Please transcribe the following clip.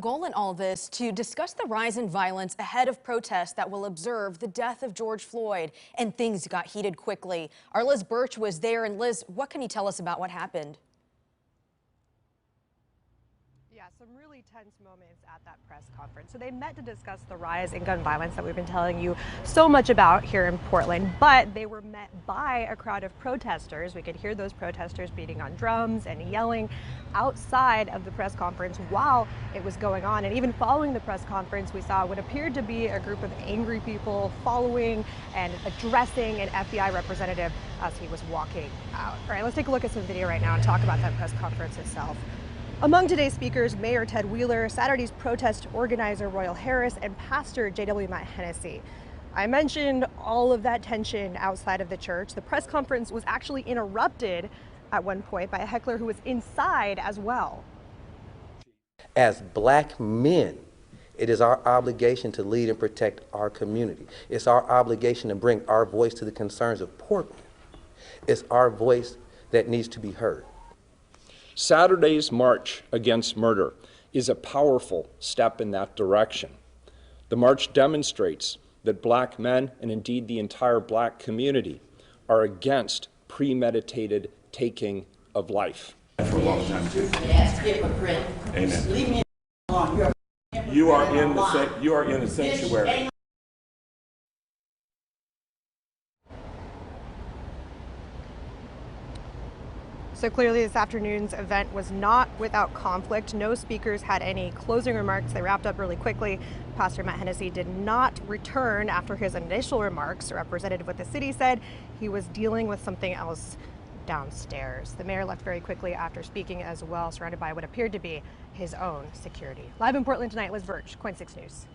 Goal in all this to discuss the rise in violence ahead of protests that will observe the death of George Floyd, and things got heated quickly. Our Liz Birch was there, and Liz, what can you tell us about what happened? Yeah, some really tense moments at that press conference. So they met to discuss the rise in gun violence that we've been telling you so much about here in Portland, but they were met by a crowd of protesters. We could hear those protesters beating on drums and yelling outside of the press conference while it was going on. And even following the press conference, we saw what appeared to be a group of angry people following and addressing an FBI representative as he was walking out. All right, let's take a look at some video right now and talk about that press conference itself. Among today's speakers, Mayor Ted Wheeler, Saturday's protest organizer Royal Harris, and Pastor J.W. Matt Hennessy. I mentioned all of that tension outside of the church. The press conference was actually interrupted at one point by a heckler who was inside as well. As black men, it is our obligation to lead and protect our community. It's our obligation to bring our voice to the concerns of Portland. It's our voice that needs to be heard. Saturday's march against murder is a powerful step in that direction. The march demonstrates that black men, and indeed the entire black community, are against premeditated taking of life. For a long time too. Amen. Leave me alone. You are in the sanctuary. So clearly this afternoon's event was not without conflict. No speakers had any closing remarks. They wrapped up really quickly. Pastor Matt Hennessy did not return after his initial remarks. A representative with the city said he was dealing with something else downstairs. The mayor left very quickly after speaking as well, surrounded by what appeared to be his own security. Live in Portland tonight, Liz Birch, KOIN 6 News.